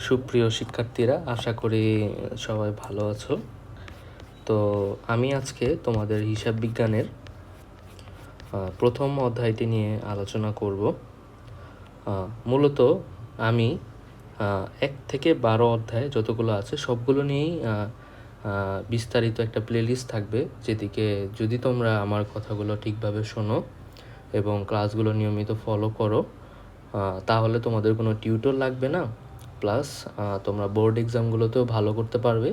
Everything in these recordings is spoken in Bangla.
সুপ্রিয় শিক্ষার্থীরা, আশা করি সবাই ভালো আছো। তো আমি আজকে তোমাদের হিসাব বিজ্ঞানের প্রথম অধ্যায়টি নিয়ে আলোচনা করব। মূলত আমি 1 থেকে 12 অধ্যায় যতগুলো আছে সবগুলো নিয়েই বিস্তারিত একটা প্লেলিস্ট থাকবে, যেদিকে যদি তোমরা আমার কথাগুলো ঠিকভাবে শোনো এবং ক্লাসগুলো নিয়মিত ফলো করো, তাহলে তোমাদের কোনো টিউটর লাগবে না, প্লাস তোমরা বোর্ড এক্সামগুলোতেও ভালো করতে পারবে,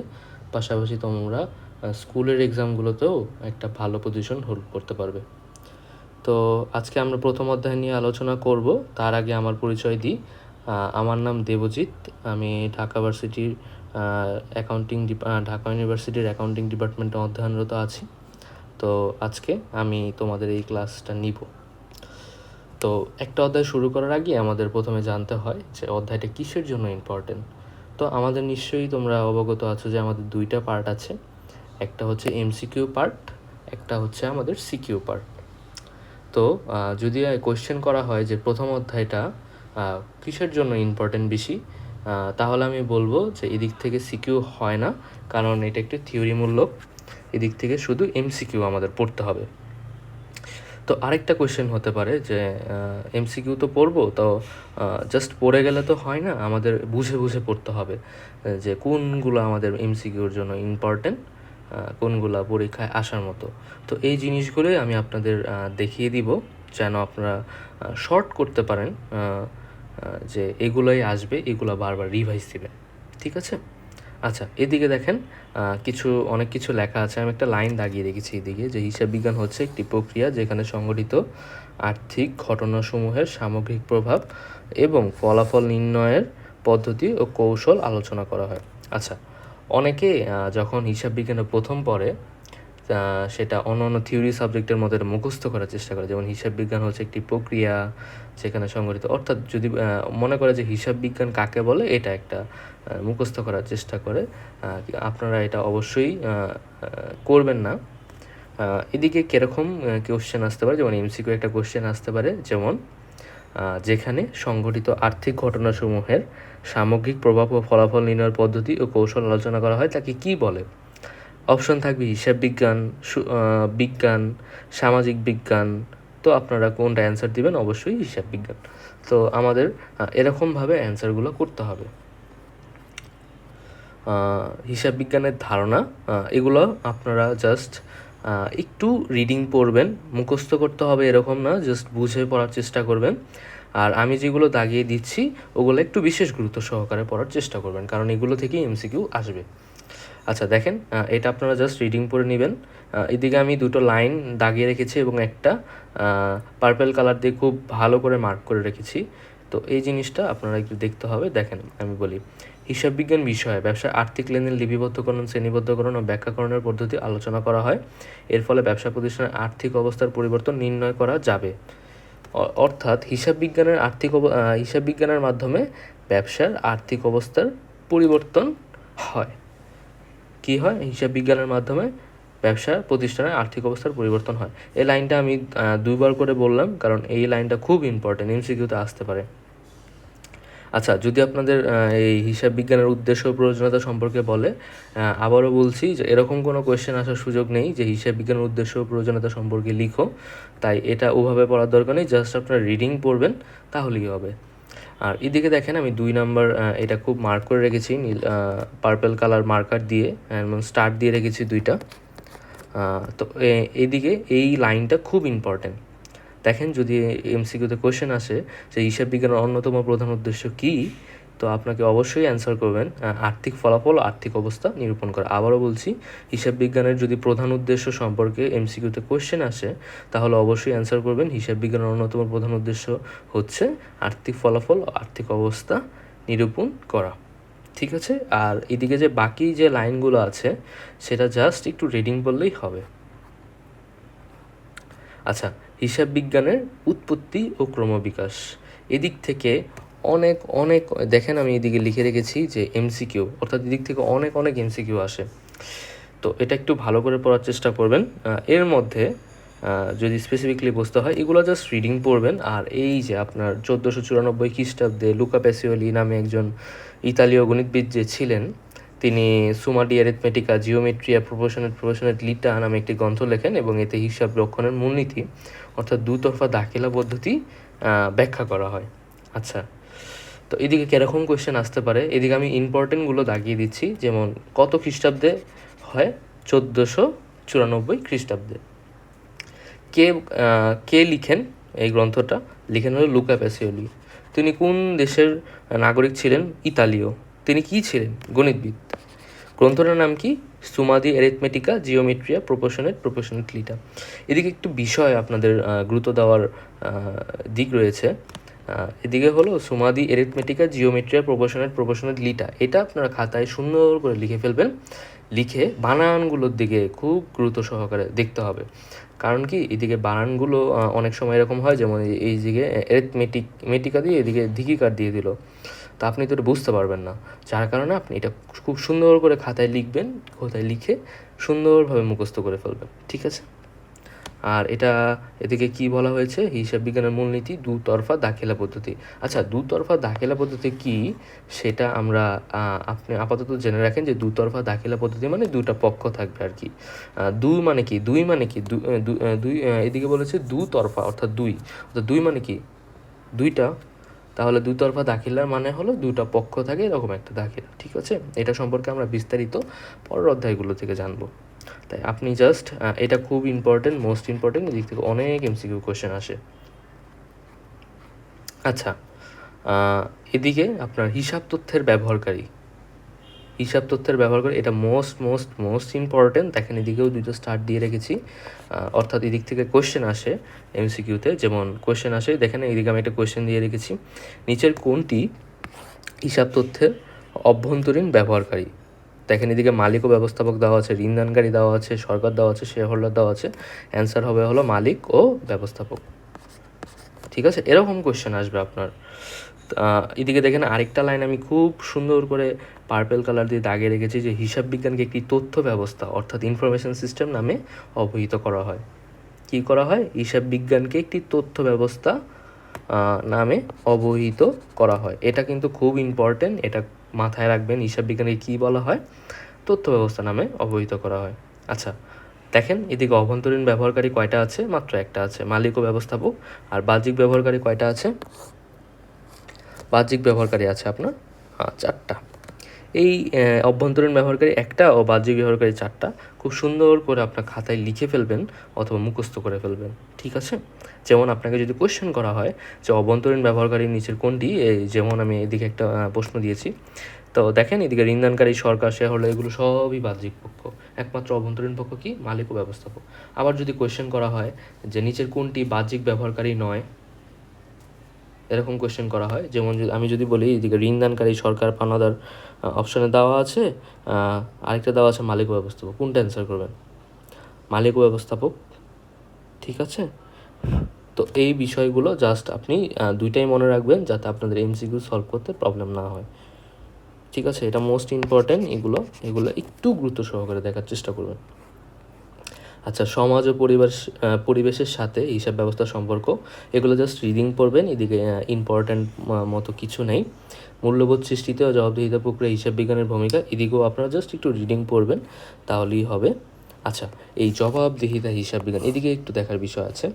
পাশাপাশি তোমরা স্কুলের এক্সামগুলোতেও একটা ভালো পজিশন হোল্ড করতে পারবে। তো আজকে আমরা প্রথম অধ্যায় নিয়ে আলোচনা করব। তার আগে আমার পরিচয় দিই। আমার নাম দেবজিৎ। আমি ঢাকা ইউনিভার্সিটির অ্যাকাউন্টিং ডিপার্টমেন্টে অধ্যয়নরত আছি। তো আজকে আমি তোমাদের এই ক্লাসটা নিব। তো একটা অধ্যায় শুরু করার আগে আমাদের প্রথমে জানতে হয় যে অধ্যায়টা কিসের জন্য ইম্পর্টেন্ট। তো আমাদের নিশ্চয়ই তোমরা অবগত আছো যে আমাদের দুইটা পার্ট আছে, একটা হচ্ছে এমসিকিউ পার্ট, একটা হচ্ছে আমাদের সিকিউ পার্ট। তো যদি কোয়েশ্চেন করা হয় যে প্রথম অধ্যায়টা কিসের জন্য ইম্পর্টেন্ট বেশি, তাহলে আমি বলবো যে এদিক থেকে সিকিউ হয় না, কারণ এটা একটু থিওরিমূলক। এদিক থেকে শুধু এমসিকিউ আমাদের পড়তে হবে। তো আরেকটা কোয়েশ্চেন হতে পারে যে এমসিকিউ তো পড়বো, তো জাস্ট পড়ে গেলে তো হয় না, আমাদের বুঝে বুঝে পড়তে হবে যে কোনগুলো আমাদের এমসিকিউর জন্য ইম্পর্টেন্ট, কোনগুলো পরীক্ষায় আসার মতো। তো এই জিনিসগুলোই আমি আপনাদের দেখিয়ে দিব, যেন আপনারা শর্ট করতে পারেন যে এগুলোই আসবে, এগুলো বারবার রিভাইজ দিবেন। ঠিক আছে? আচ্ছা, এদিকে দেখেন অনেক কিছু লেখা আছে। আমি একটা লাইন দাগিয়ে রেখেছি এদিকে, যে হিসাব বিজ্ঞান হচ্ছে একটি প্রক্রিয়া যেখানে সংঘটিত আর্থিক ঘটনাসমূহের সামগ্রিক প্রভাব এবং ফলাফল নির্ণয়ের পদ্ধতি ও কৌশল আলোচনা করা হয়। আচ্ছা, অনেকে যখন হিসাব বিজ্ঞানের প্রথম পড়ে, সেটা অন্য থিওরি সাবজেক্টের মধ্যে মুখস্থ করার চেষ্টা করে, যেমন হিসাব বিজ্ঞান হচ্ছে একটি প্রক্রিয়া যেখানে সংঘটিত, অর্থাৎ যদি মনে করে যে হিসাব বিজ্ঞান কাকে বলে, এটা একটা মুখস্থ করার চেষ্টা করে। আপনারা এটা অবশ্যই করবেন না। এদিকে কীরকম কোশ্চেন আসতে পারে, যেমন এমসিকিউ একটা কোশ্চেন আসতে পারে, যেমন যেখানে সংঘটিত আর্থিক ঘটনাসমূহের সামগ্রিক প্রভাব ও ফলাফল নির্ণয়ের পদ্ধতি ও কৌশল আলোচনা করা হয়, তাকে কী বলে? অপশন থাকবে হিসাব বিজ্ঞান, বিজ্ঞান, সামাজিক বিজ্ঞান। তো আপনারা কোনটা অ্যান্সার দিবেন? অবশ্যই হিসাব বিজ্ঞান। তো আমাদের এরকমভাবে অ্যান্সারগুলো করতে হবে। হিসাব বিজ্ঞানের ধারণা, এগুলো আপনারা জাস্ট একটু রিডিং পড়বেন, মুখস্থ করতে হবে এরকম না, জাস্ট বুঝে পড়ার চেষ্টা করবেন। আর আমি যেগুলো দাগিয়ে দিচ্ছি ওগুলো একটু বিশেষ গুরুত্ব সহকারে পড়ার চেষ্টা করবেন, কারণ এগুলো থেকেই এমসিকিউ আসবে। আচ্ছা দেখেন, এটা আপনারা জাস্ট রিডিং পড়ে নেবেন। এদিকে আমি দুটো লাইন দাগিয়ে রেখেছি এবং একটা পার্পেল কালার দিয়ে খুব ভালো করে মার্ক করে রেখেছি। তো এই জিনিসটা আপনারা একটু দেখতে হবে। দেখেন, আমি বলি, হিসাব বিজ্ঞান বিষয়ে ব্যবসার আর্থিক লেনদেন লিপিবদ্ধকরণ, শ্রেণীবদ্ধকরণ ও ব্যাখ্যাকরণের পদ্ধতি আলোচনা করা হয়। এর ফলে ব্যবসা প্রতিষ্ঠানের আর্থিক অবস্থার পরিবর্তন নির্ণয় করা যাবে। অর্থাৎ হিসাব বিজ্ঞানের মাধ্যমে ব্যবসার আর্থিক অবস্থার পরিবর্তন হয়। কী হয়? হিসাব বিজ্ঞানের মাধ্যমে ব্যবসা প্রতিষ্ঠানের আর্থিক অবস্থার পরিবর্তন হয়। এই লাইনটা আমি 2বার করে বললাম, কারণ এই লাইনটা খুব ইম্পর্টেন্ট, এমসিকিউতে আসতে পারে। আচ্ছা, যদি আপনাদের এই হিসাব বিজ্ঞানের উদ্দেশ্য ও প্রয়োজনীয়তা সম্পর্কে বলে, আবারও বলছি যে এরকম কোনো কোয়েশ্চেন আসার সুযোগ নেই যে হিসাব বিজ্ঞানের উদ্দেশ্য ও প্রয়োজনীয়তা সম্পর্কে লিখো, তাই এটা ওভাবে পড়ার দরকার নেই, জাস্ট আপনারা রিডিং পড়বেন, তাহলেই হবে। আর এদিকে দেখেন, আমি 2 নাম্বার এটা খুব মার্ক করে রেখেছি পার্পেল কালার মার্কার দিয়ে, এবং স্টার দিয়ে রেখেছি 2টা। তো এদিকে এই লাইনটা খুব ইম্পর্টেন্ট। দেখেন, যদি এমসিকিউতে কোয়েশ্চেন আসে যে হিসাব বিজ্ঞানের অন্যতম প্রধান উদ্দেশ্য কী, তো আপনাকে অবশ্যই অ্যান্সার করবেন আর্থিক ফলাফল, আর্থিক অবস্থা নিরূপণ করা। আবারও বলছি, হিসাব বিজ্ঞানের যদি প্রধান উদ্দেশ্য সম্পর্কে এমসিকিউতে কোয়েশ্চেন আসে, তাহলে অবশ্যই অ্যান্সার করবেন হিসাব বিজ্ঞানের অন্যতম প্রধান উদ্দেশ্য হচ্ছে আর্থিক ফলাফল, আর্থিক অবস্থা নিরূপণ করা। ঠিক আছে? আর এদিকে যে বাকি যে লাইনগুলো আছে সেটা জাস্ট একটু রিডিং বললেই হবে। আচ্ছা, হিসাব বিজ্ঞানের উৎপত্তি ও ক্রমবিকাশ, এদিক থেকে অনেক অনেক দেখেন, আমি এদিকে লিখে রেখেছি যে এমসিকিউ, অর্থাৎ এদিক থেকে অনেক অনেক এমসিকিউ আসে। তো এটা একটু ভালো করে পড়ার চেষ্টা করবেন। এর মধ্যে যদি স্পেসিফিকলি বুঝতে হয় এগুলো জাস্ট রিডিং পড়বেন। আর এই যে আপনার 1494 খ্রিস্টাব্দে লুকা প্যাসিওলি নামে একজন ইতালীয় গণিতবিদ যে ছিলেন, তিনি সুমা ডি অ্যারিথমেটিকা জিওমেট্রিয়া প্রপোর্শনেট লিটা নামে একটি গ্রন্থ লেখেন এবং এতে হিসাব রক্ষণের মূলনীতি অর্থাৎ দুতরফা দাখিলা পদ্ধতি ব্যাখ্যা করা হয়। আচ্ছা, তো এদিকে কীরকম কোয়েশ্চেন আসতে পারে, এদিকে আমি ইম্পর্টেন্টগুলো দাগিয়ে দিচ্ছি। যেমন কত খ্রিস্টাব্দে হয়? 1494 খ্রিস্টাব্দে। কে লিখেন এই গ্রন্থটা? লিখেন হলো লুকা প্যাসিওলি। তিনি কোন দেশের নাগরিক ছিলেন? ইতালীয়। তিনি কি ছিলেন? গণিতবিদ। গ্রন্থটার নাম কি? সুমা দি অ্যারিথমেটিকা জিওমেট্রিয়া প্রপোর্শনেট লিটা। এদিকে একটু বিষয় আপনাদের গুরুত্ব দেওয়ার দিক রয়েছে। এদিকে হলো সুমা দি অ্যারিথমেটিকা জিওমেট্রিয়া প্রপোর্শনেট লিটা। এটা আপনারা খাতায় সুন্দর করে লিখে ফেলবেন। লিখে বানানগুলোর দিকে খুব গুরুত্ব সহকারে দেখতে হবে। কারণ কি, এদিকে বানানগুলো অনেক সময় এরকম হয়, যেমন এই দিকে মেটিকা দিয়ে এদিকে ধিকিকার দিয়ে দিল, তা আপনি তো এটা বুঝতে পারবেন না। যার কারণে আপনি এটা খুব সুন্দর করে খাতায় লিখবেন, খাতায় লিখে সুন্দরভাবে মুখস্থ করে ফেলবেন, ঠিক আছে? আর এটা এদিকে কি বলা হয়েছে? হিসাব বিজ্ঞানের মূলনীতি দুতরফা দাখিলা পদ্ধতি। আচ্ছা, দুতরফা দাখিলা পদ্ধতি কি সেটা আমরা আপনি আপাতত জেনে রাখেন যে দুতরফা দাখিলা পদ্ধতি মানে দুটা পক্ষ থাকবে আর কি। দুই মানে কি? দুই এদিকে বলেছে দুতরফা অর্থাৎ দুই মানে কি? দুইটা। তাহলে দুতরফা দাখিলার মানে হলো দুটা পক্ষ থাকে এরকম একটা দাখিলা, ঠিক আছে? এটা সম্পর্কে আমরা বিস্তারিত পরের অধ্যায়গুলো থেকে জানবো। তাই আপনি জাস্ট এটা খুব ইম্পর্টেন্ট, মোস্ট ইম্পর্টেন্ট, এদিক থেকে অনেক এমসিকিউ কোয়েশ্চেন আসে। আচ্ছা, এদিকে আপনার হিসাব তথ্যের ব্যবহারকারী এটা মোস্ট ইম্পর্টেন্ট। দেখেন এদিকেও দুটো স্টার্ট দিয়ে রেখেছি, অর্থাৎ এদিক থেকে কোয়েশ্চেন আসে এমসিকিউতে। যেমন কোয়েশ্চেন আসে, দেখেন এদিকে আমি একটা কোয়েশ্চেন দিয়ে রেখেছি, নিচের কোনটি হিসাব তথ্যের অভ্যন্তরীণ ব্যবহারকারী? দেখেন এদিকে মালিক ও ব্যবস্থাপক দেওয়া আছে, ঋণদানকারী দেওয়া আছে, সরকার দেওয়া আছে, শেয়ার হোল্ডার দেওয়া আছে। অ্যান্সার হবে হলো মালিক ও ব্যবস্থাপক, ঠিক আছে? এরকম কোয়েশ্চেন আসবে আপনার। এদিকে দেখেন আরেকটা লাইন আমি খুব সুন্দর করে পার্পেল কালার দিয়ে দাগে রেখেছি, যে হিসাব বিজ্ঞানকে একটি তথ্য ব্যবস্থা অর্থাৎ ইনফরমেশন সিস্টেম নামে অবহিত করা হয়। কি করা হয়? হিসাব বিজ্ঞানকে একটি তথ্য ব্যবস্থা নামে অবহিত করা হয়। এটা কিন্তু খুব ইম্পর্টেন্ট, এটা মাথায় রাখবেন। হিসাব বিজ্ঞানকে কী বলা হয়? তথ্য ব্যবস্থা নামে অবহিত করা হয়। আচ্ছা, দেখেন এদিকে অভ্যন্তরীণ ব্যবহারকারী কয়টা আছে? মাত্র একটা আছে, মালিক ও ব্যবস্থাপক। আর বাহ্যিক ব্যবহারকারী কয়টা আছে? বাহ্যিক ব্যবহারকারী আছে আপনার চারটা। এই অভ্যন্তরীণ ব্যবহারকারী একটা ও বাহ্যিক ব্যবহারকারী চারটা। খুব সুন্দর করে আপনার খাতায় লিখে ফেলবেন অথবা মুখস্থ করে ফেলবেন, ঠিক আছে? যেমন আপনাকে যদি কোয়েশ্চেন করা হয় যে অভ্যন্তরীণ ব্যবহারকারীর নিচের কোনটি, যেমন আমি এদিকে একটা প্রশ্ন দিয়েছি, তো দেখেন এদিকে ঋণদানকারী, সরকার, শেয়ার হোল্ডার এগুলো সবই বাহ্যিক পক্ষ। একমাত্র অভ্যন্তরীণ পক্ষ কি? মালিক ও ব্যবস্থাপক। আবার যদি কোয়েশ্চেন করা হয় যে নিচের কোনটি বাহ্যিক ব্যবহারকারী নয়, এরকম কোয়েশ্চেন করা হয়, যেমন আমি যদি বলি এদিকে ঋণদানকারী, সরকার, পাওনাদার অপশনে দেওয়া আছে, আরেকটা দেওয়া আছে মালিক ও ব্যবস্থাপক, কোনটা অ্যান্সার করবেন? মালিক ও ব্যবস্থাপক, ঠিক আছে? তো এই বিষয়গুলো জাস্ট আপনি দুইটাই মনে রাখবেন যাতে আপনাদের এমসিকিউ সলভ করতে প্রবলেম না হয়, ঠিক আছে? এটা মোস্ট ইম্পর্টেন্ট। এগুলো একটু গুরুত্ব সহকারে দেখার চেষ্টা করবেন। আচ্ছা, সমাজ ও পরিবেশের সাথে হিসাব ব্যবস্থার সম্পর্ক, এগুলো জাস্ট রিডিং পড়বেন। এদিকে ইম্পর্ট্যান্ট মতো কিছু নেই। মূল্যবোধ সৃষ্টিতে ও জবাবদিহিতা প্রক্রিয়া হিসাব বিজ্ঞানের ভূমিকা, এদিকেও আপনারা জাস্ট একটু রিডিং পড়বেন, তাহলেই হবে। আচ্ছা, এই জবাবদিহিতা হিসাব বিজ্ঞান, এদিকে একটু দেখার বিষয় আছে।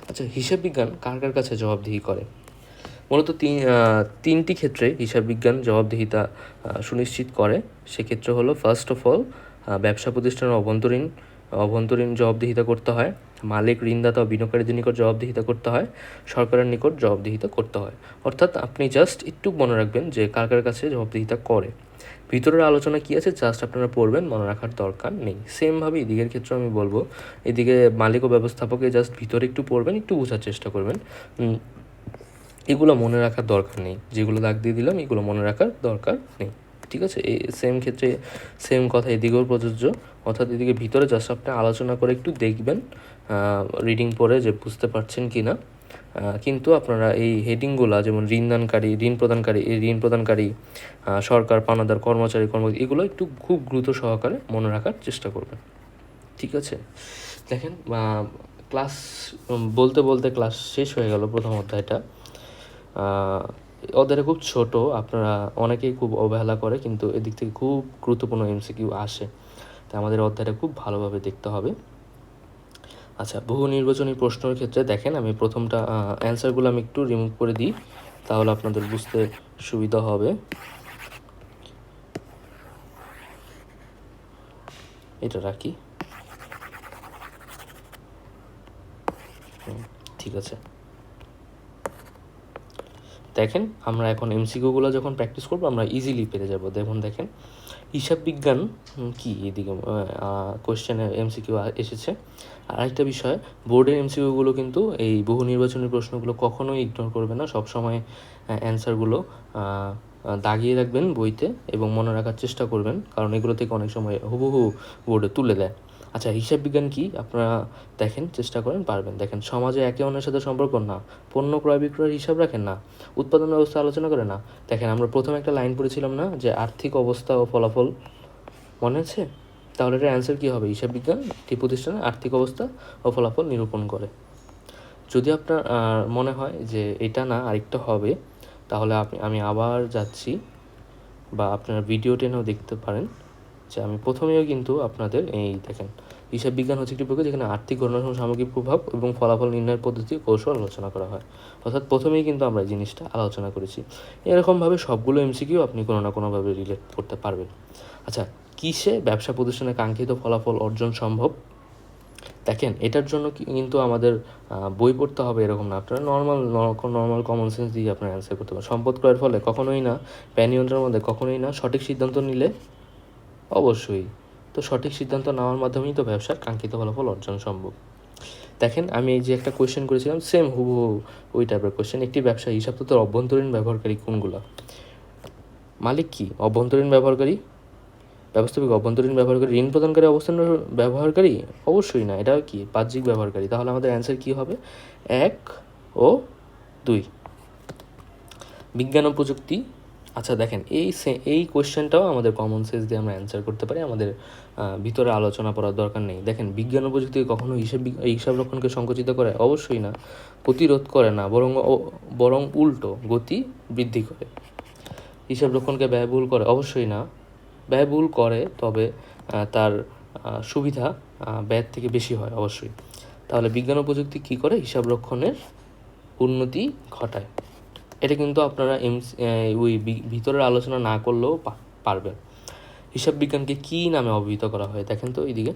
আচ্ছা, হিসাব বিজ্ঞান কার কার কাছে জবাবদিহি করে? মূলত তিনটি ক্ষেত্রে হিসাব বিজ্ঞান জবাবদিহিতা সুনিশ্চিত করে। সেক্ষেত্রে হলো ফার্স্ট অফ অল ব্যবসা প্রতিষ্ঠানের অভ্যন্তরীণ জবাবদিহিতা করতে হয়, মালিক, ঋণদাতা ও বিনিয়োগকারীদের নিকট জবাবদিহিতা করতে হয়, সরকারের নিকট জবাবদিহিতা করতে হয়। অর্থাৎ আপনি জাস্ট একটু মনে রাখবেন যে কার কার কাছে জবাবদিহিতা করে। ভিতরের আলোচনা কী আছে জাস্ট আপনারা পড়বেন, মনে রাখার দরকার নেই। সেমভাবে এদিকের ক্ষেত্রে আমি বলবো, এদিকে মালিক ও ব্যবস্থাপকে জাস্ট ভিতরে একটু পড়বেন, একটু বোঝার চেষ্টা করবেন। এগুলো মনে রাখার দরকার নেই, যেগুলো দাগ দিয়ে দিলাম এগুলো মনে রাখার দরকার নেই, ঠিক আছে? এই সেম ক্ষেত্রে সেম কথা এদিকেও প্রযোজ্য। অর্থাৎ এদিকে ভিতরে জাস্ট আপনি আলোচনা করে একটু দেখবেন রিডিং পড়ে যে বুঝতে পারছেন কি না। কিন্তু আপনারা এই হেডিংগুলো, যেমন ঋণ প্রদানকারী, সরকার, পাওনাদার, কর্মচারী, এগুলো একটু খুব গুরুত্ব সহকারে মনে রাখার চেষ্টা করবেন, ঠিক আছে? দেখেন ক্লাস বলতে বলতে ক্লাস শেষ হয়ে গেল প্রথম অধ্যায়টা। অধ্যায়টা খুব ছোট, আপনারা অনেকেই খুব অবহেলা করে, কিন্তু এদিক থেকে খুব গুরুত্বপূর্ণ এমসিকিউ আসে, তাই আমাদের অধ্যায়টা খুব ভালোভাবে দেখতে হবে। আচ্ছা, বহু নির্বাচনী প্রশ্নের ক্ষেত্রে দেখেন, আমি প্রথমটা অ্যান্সারগুলো আমি একটু রিমুভ করে দিই, তাহলে আপনাদের বুঝতে সুবিধা হবে। এটা রাখি, ঠিক আছে। দেখেন, আমরা এখন এমসিকিউগুলো যখন প্র্যাকটিস করবো আমরা ইজিলি পেরে যাব। দেখেন হিসাব বিজ্ঞান কি, এদিকে কোয়েশ্চেনে এমসিকিউ এসেছে। আর একটা বিষয়, বোর্ডের এমসিকিউগুলো কিন্তু এই বহু নির্বাচনী প্রশ্নগুলো কখনোই ইগনোর করবে না, সবসময় অ্যান্সারগুলো দাগিয়ে রাখবেন বইতে এবং মনে রাখার চেষ্টা করবেন, কারণ এগুলো থেকে অনেক সময় হুবহু বোর্ডে তুলে দেয়। আচ্ছা, হিসাব বিজ্ঞান কি আপনারা দেখেন, চেষ্টা করেন, পারবেন। দেখেন, সমাজে একে অন্যের সাথে সম্পর্ক না, পণ্য ক্রয় বিক্রয়ের হিসাব রাখেন না, উৎপাদন ব্যবস্থা আলোচনা করে না। দেখেন, আমরা প্রথমে একটা লাইন পড়েছিলাম না যে আর্থিক অবস্থা ও ফলাফল, মনে আছে? তাহলে এটার অ্যান্সার কী হবে? হিসাব বিজ্ঞান একটি প্রতিষ্ঠানের আর্থিক অবস্থা ও ফলাফল নিরূপণ করে। যদি আপনার মনে হয় যে এটা না আরেকটা হবে, তাহলে আমি আবার যাচ্ছি, বা আপনারা ভিডিও টেনেও দেখতে পারেন যে আমি প্রথমেও কিন্তু আপনাদের এই দেখেন, হিসাব বিজ্ঞান হচ্ছে একটি প্রক্রিয়া যেখানে আর্থিক ঘটনার সামগ্রিক প্রভাব এবং ফলাফল নির্ণয়ের পদ্ধতি কৌশল আলোচনা করা হয়। অর্থাৎ প্রথমেই কিন্তু আমরা এই জিনিসটা আলোচনা করেছি। এরকমভাবে সবগুলো এমসিকিউ আপনি কোনো না কোনোভাবে রিলেট করতে পারবেন। আচ্ছা, কিসে ব্যবসা প্রতিষ্ঠানের কাঙ্ক্ষিত ফলাফল অর্জন সম্ভব? দেখেন, এটার জন্য কিন্তু আমাদের বই পড়তে হবে এরকম না, আপনারা নর্মাল কমন সেন্স দিয়ে আপনারা অ্যান্সার করতে পারেন। সম্পদ ক্রয়ের ফলে কখনোই না, প্যান নিয়ন্ত্রণের মধ্যে কখনোই না, সঠিক সিদ্ধান্ত নিলে অবশ্যই। তো সঠিক সিদ্ধান্ত নেওয়ার মাধ্যমেই তো ব্যবসার কাঙ্ক্ষিত ফলাফল অর্জন সম্ভব। দেখেন, আমি এই যে একটা কোয়েশ্চেন করেছিলাম, সেম হুবহু ওই টাইপের কোয়েশ্চেন। একটি ব্যবসা হিসাব তথ্যের অভ্যন্তরীণ ব্যবহারকারী কোনগুলো? মালিক কি অভ্যন্তরীণ ব্যবহারকারী? ব্যবস্থাপক অভ্যন্তরীণ ব্যবহারকারী। ঋণ প্রদানকারী অবস্থান ব্যবহারকারী? অবশ্যই না, এটা কি বাহ্যিক ব্যবহারকারী। তাহলে আমাদের অ্যান্সার কী হবে? 1 ও 2। বিজ্ঞান ও প্রযুক্তি। আচ্ছা দেখেন, এই কোয়েশ্চেনটাও আমাদের কমন সেন্স দিয়ে আমরা অ্যান্সার করতে পারি, আমাদের ভিতরে আলোচনা করার দরকার নেই। দেখেন, বিজ্ঞান ও প্রযুক্তি কখনো হিসাব রক্ষণকে সংকুচিত করে? অবশ্যই না। প্রতিরোধ করে না, বরং উল্টো গতি বৃদ্ধি করে। হিসাব রক্ষণকে ব্যয়বহুল করে? অবশ্যই না, ব্যয়বহুল করে, তবে তার সুবিধা ব্যয়ের থেকে বেশি হয় অবশ্যই। তাহলে বিজ্ঞান ও প্রযুক্তি কী করে? হিসাব রক্ষণের উন্নতি ঘটায়। এটা কিন্তু আপনারা ওই ভিতরের আলোচনা না করলেও পারবেন। হিসাব বিজ্ঞানকে কী নামে অভিহিত করা হয়? দেখেন তো এইদিকে,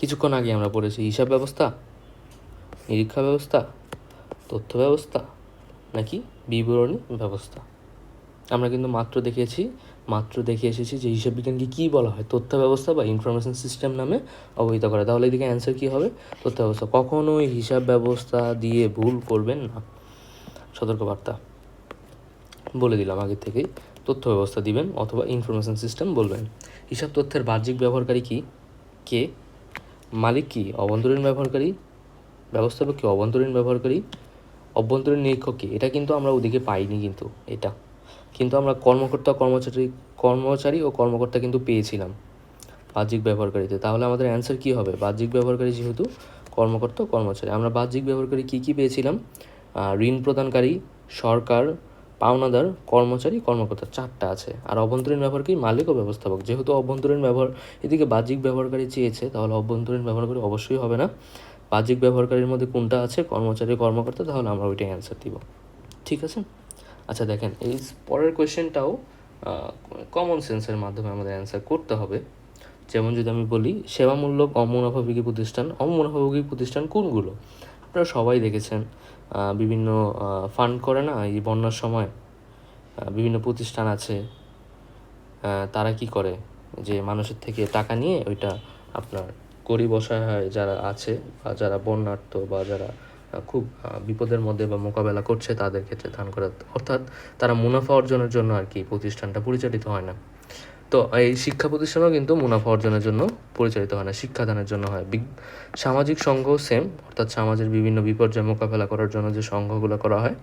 কিছুক্ষণ আগে আমরা পড়েছি, হিসাব ব্যবস্থা, নিরীক্ষা ব্যবস্থা, তথ্য ব্যবস্থা, নাকি বিবরণী ব্যবস্থা? আমরা কিন্তু মাত্র দেখে এসেছি যে হিসাব বিজ্ঞানকে কী বলা হয়? তথ্য ব্যবস্থা বা ইনফরমেশন সিস্টেম নামে অবহিত করা। তাহলে এদিকে অ্যান্সার কী হবে? তথ্য ব্যবস্থা। কখনোই হিসাব ব্যবস্থা দিয়ে ভুল করবেন না, সতর্কবার্তা বলে দিলাম আগে থেকেই। তথ্য ব্যবস্থা দিবেন অথবা ইনফরমেশন সিস্টেম বলবেন। হিসাব তথ্যের বাহ্যিক ব্যবহারকারী কি? কে? মালিক কি অভ্যন্তরীণ ব্যবহারকারী? ব্যবস্থাপক কি অভ্যন্তরীণ ব্যবহারকারী? অভ্যন্তরীণ নিরীক্ষক কি? এটা কিন্তু আমরা ওদিকে পাইনি, কিন্তু আমরা কর্মচারী ও কর্মকর্তা কিন্তু পেয়েছিলাম বাহ্যিক ব্যবহারকারীতে। তাহলে আমাদের অ্যান্সার কী হবে? বাহ্যিক ব্যবহারকারী যেহেতু কর্মকর্তা কর্মচারী, আমরা বাহ্যিক ব্যবহারকারী কী পেয়েছিলাম? ঋণ প্রদানকারী, সরকার, পাওনাদার, কর্মচারী, কর্মকর্তা, 4টা আছে। আর অভ্যন্তরীণ ব্যবহারকারী মালিক ও ব্যবস্থাপক। যেহেতু অভ্যন্তরীণ ব্যবহার এদিকে বাহ্যিক ব্যবহারকারী চেয়েছে, তাহলে অভ্যন্তরীণ ব্যবহারকারী অবশ্যই হবে না। বাহ্যিক ব্যবহারকারীর মধ্যে কোনটা আছে? কর্মচারী, কর্মকর্তা, তাহলে আমরা ওইটাই অ্যান্সার দিব। ঠিক আছে? আচ্ছা দেখেন, এই পরের কোয়েশ্চেনটাও কমন সেন্সের মাধ্যমে আমাদের অ্যান্সার করতে হবে। যেমন যদি আমি বলি, সেবামূলক অমুনাফাভোগী প্রতিষ্ঠান কোনগুলো? আপনারা সবাই দেখেছেন, বিভিন্ন ফান্ড করে না, এই বন্যার সময় বিভিন্ন প্রতিষ্ঠান আছে, তারা কি করে যে মানুষের থেকে টাকা নিয়ে ওইটা আপনার গরিব অসহায় যারা আছে, বা যারা বন্যার্থ, বা যারা খুব বিপদের মধ্যে বা মোকাবেলা করছে তাদের ক্ষেত্রে দান করে। অর্থাৎ তারা মুনাফা অর্জনের জন্য আর কি প্রতিষ্ঠানটা পরিচালিত হয় না। তো এই শিক্ষা প্রতিষ্ঠানও কিন্তু মুনাফা অর্জনের জন্য পরিচালিত হয় না, শিক্ষাদানের জন্য হয়। সামাজিক সংঘ সেম, অর্থাৎ সমাজের বিভিন্ন বিপর্যয় মোকাবেলা করার জন্য যে সংঘগুলো করা হয়,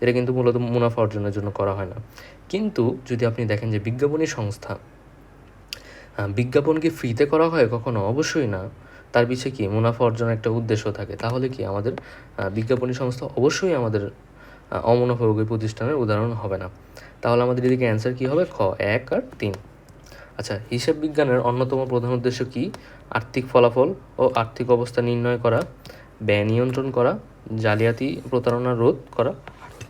এটা কিন্তু মূলত মুনাফা অর্জনের জন্য করা হয় না। কিন্তু যদি আপনি দেখেন যে বিজ্ঞাপনী সংস্থা, বিজ্ঞাপন কি ফ্রিতে করা হয়? কখনো? অবশ্যই না। তার পিছিয়ে কি মুনাফা অর্জনের একটা উদ্দেশ্য থাকে, তাহলে কি আমাদের বিজ্ঞাপনী সংস্থা অবশ্যই আমাদের অমুনাফাভোগী প্রতিষ্ঠানের উদাহরণ হবে না। তাহলে আমাদের এদিকে অ্যান্সার কী হবে? খ, 1 আর 3। আচ্ছা, হিসাব বিজ্ঞানের অন্যতম প্রধান উদ্দেশ্য কি? আর্থিক ফলাফল ও আর্থিক অবস্থা নির্ণয় করা, ব্যয় নিয়ন্ত্রণ করা, জালিয়াতি প্রতারণা রোধ করা,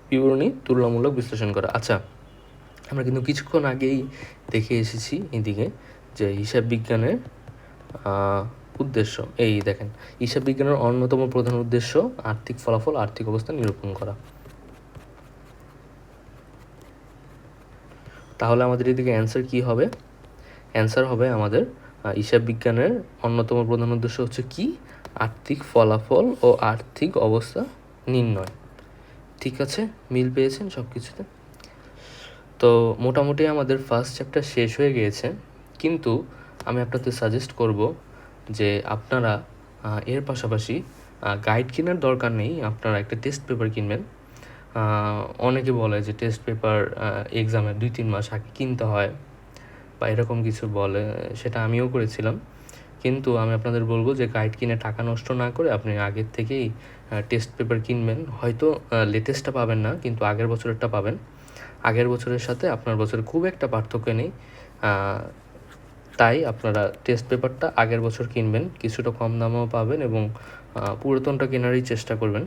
বিবরণী তুলনামূলক বিশ্লেষণ করা। আচ্ছা, আমরা কিন্তু কিছুক্ষণ আগেই দেখে এসেছি এদিকে যে হিসাব বিজ্ঞানের উদ্দেশ্য, এই দেখেন, হিসাব বিজ্ঞানের অন্যতম প্রধান উদ্দেশ্য আর্থিক ফলাফল আর্থিক অবস্থা নিরূপণ করা। তাহলে আমাদের এদিকে অ্যান্সার কি হবে? অ্যান্সার হবে আমাদের হিসাব বিজ্ঞানের অন্যতম প্রধান উদ্দেশ্য হচ্ছে কি? আর্থিক ফলাফল ও আর্থিক অবস্থা নির্ণয়। ঠিক আছে, মিল পেয়েছেন সব কিছুতে? তো মোটামুটি আমাদের ফার্স্ট চ্যাপ্টার শেষ হয়ে গিয়েছে, কিন্তু আমি আপনাদের সাজেস্ট করব যে আপনারা এর পাশাপাশি গাইড কেনার দরকার নেই, আপনারা একটা টেস্ট পেপার কিনবেন। অনেকে বলে যে টেস্ট পেপার এক্সামের 2-3 মাস আগে কিনতে হয় বা এরকম কিছু বলে, সেটা আমিও করেছিলাম। কিন্তু আমি আপনাদের বলবো যে গাইড কিনে টাকা নষ্ট না করে আপনি আগের থেকেই টেস্ট পেপার কিনবেন। হয়তো লেটেস্টটা পাবেন না, কিন্তু আগের বছরেরটা পাবেন। আগের বছরের সাথে আপনার বছরে খুব একটা পার্থক্য নেই, তাই আপনারা টেস্ট পেপারটা আগের বছর কিনবেন, কিছুটা কম দামেও পাবেন এবং পুরাতনটা কেনারই চেষ্টা করবেন,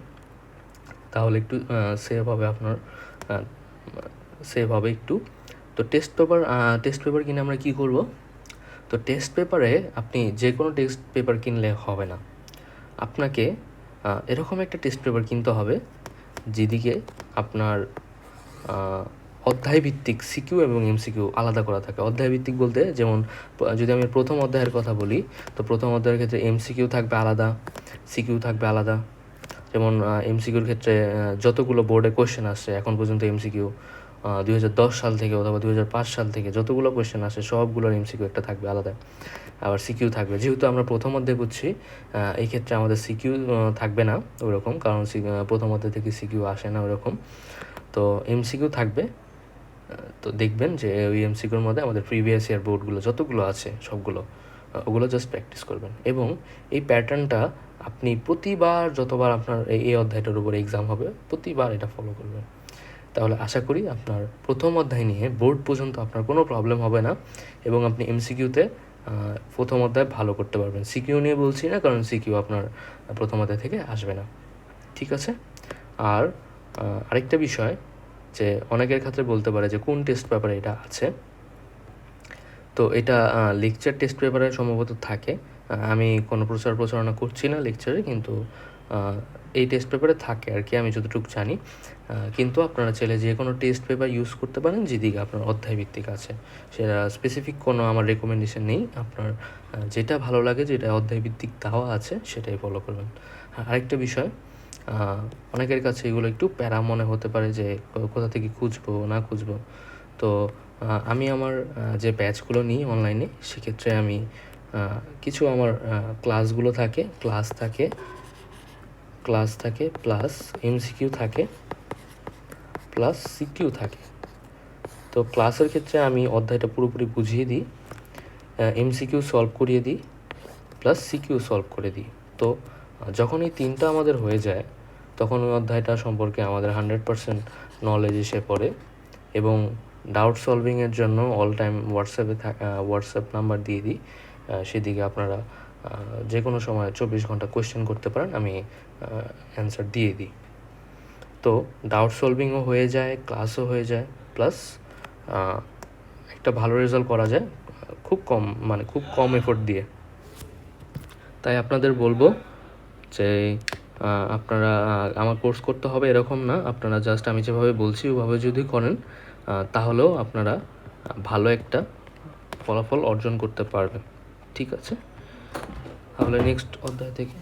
তাহলে একটু সেভ হবে, আপনার সেভ হবে একটু। তো টেস্ট পেপার কিনে আমরা কী করব? তো টেস্ট পেপারে আপনি যে কোনো টেস্ট পেপার কিনলে হবে না, আপনাকে এরকম একটা টেস্ট পেপার কিনতে হবে যেদিকে আপনার অধ্যায়ভিত্তিক সিকিউ এবং এমসিকিউ আলাদা করা থাকে। অধ্যায়ভিত্তিক বলতে, যেমন যদি আমি প্রথম অধ্যায়ের কথা বলি, তো প্রথম অধ্যায়ের ক্ষেত্রে এমসিকিউ থাকবে আলাদা, সিকিউ থাকবে আলাদা। যেমন এমসিকিউর ক্ষেত্রে যতগুলো বোর্ডে কোয়েশ্চেন আসছে এখন পর্যন্ত এমসিকিউ 2010 সাল থেকে অথবা 2005 সাল থেকে যতগুলো কোয়েশ্চেন আসে সবগুলোর এমসিকিউ একটা থাকবে আলাদা, আবার সিকিউ থাকবে। যেহেতু আমরা প্রথম অধ্যায় করছি, এই ক্ষেত্রে আমাদের সিকিউ থাকবে না ওরকম, কারণ প্রথম অধ্যায় থেকে সিকিউ আসে না ওরকম। তো এমসিকিউ থাকবে। তো দেখবেন যে ওই এমসিকিউর মধ্যে আমাদের প্রিভিয়াস ইয়ার বোর্ডগুলো যতগুলো আছে সবগুলো, ওগুলো জাস্ট প্র্যাকটিস করবেন। এবং এই প্যাটার্নটা আপনি প্রতিবার যতবার আপনার এই অধ্যায়টার উপর এক্সাম হবে প্রতিবার এটা ফলো করবেন। তাহলে আশা করি আপনার প্রথম অধ্যায় নিয়ে বোর্ড পর্যন্ত আপনার কোনো প্রবলেম হবে না এবং আপনি এমসিকিউতে প্রথম অধ্যায় ভালো করতে পারবেন। সিকিউ নিয়ে বলছি না, কারণ সিকিউ আপনার প্রথম অধ্যায় থেকে আসবে না। ঠিক আছে? আর আরেকটা বিষয়, যে অনেকের ক্ষেত্রে বলতে পারে যে কোন টেস্ট পেপারে এটা আছে। তো এটা লেকচার টেস্ট পেপারে সম্ভবত থাকে, আমি কোনো প্রচারণা করছি না লেকচারে, কিন্তু এই টেস্ট পেপারে থাকে আর কি, আমি যতটুকু জানি। কিন্তু আপনারা চাইলে যে কোনো টেস্ট পেপার ইউজ করতে পারেন যেদিকে আপনার অধ্যায়ভিত্তিক আছে, সেটা স্পেসিফিক কোনো আমার রেকমেন্ডেশন নেই। আপনার যেটা ভালো লাগে, যেটা অধ্যায়ভিত্তিক দেওয়া আছে সেটাই ফলো করবেন। আরেকটা বিষয়, অনেকের কাছে এগুলো একটু প্যারা মনে হতে পারে যে কোথা থেকে খুঁজবো না খুঁজবো। তো আমি আমার যে ব্যাচগুলো নিই অনলাইনে, সেক্ষেত্রে আমি কিছু আমার ক্লাসগুলো থাকে, ক্লাস থাকে প্লাস এমসিকিউ থাকে প্লাস সিকিউ থাকে। তো ক্লাসের ক্ষেত্রে আমি অধ্যায়টা পুরোপুরি বুঝিয়ে দিই, এমসিকিউ সলভ করিয়ে দিই, প্লাস সিকিউ সলভ করে দিই। তো যখন এই তিনটা আমাদের হয়ে যায়, তখন ওই অধ্যায়টা সম্পর্কে আমাদের 100% নলেজ এসে পড়ে। এবং ডাউট সলভিংয়ের জন্য অল টাইম হোয়াটসঅ্যাপ নাম্বার দিয়ে দিই, সেদিকে আপনারা যে কোনো সময় 24 ঘন্টা কোয়েশ্চেন করতে পারেন, আমি অ্যান্সার দিয়ে দিই। তো ডাউট সলভিংও হয়ে যায়, ক্লাসও হয়ে যায়, প্লাস একটা ভালো রেজাল্ট করা যায় খুব কম এফোর্ট দিয়ে। তাই আপনাদের বলবো যে আপনারা আমার কোর্স করতে হবে এরকম না, আপনারা জাস্ট আমি যেভাবে বলছি ওভাবে যদি করেন, তাহলেও আপনারা ভালো একটা ফলাফল অর্জন করতে পারবেন। ঠিক আছে? তাহলে নেক্সট অধ্যায় থেকে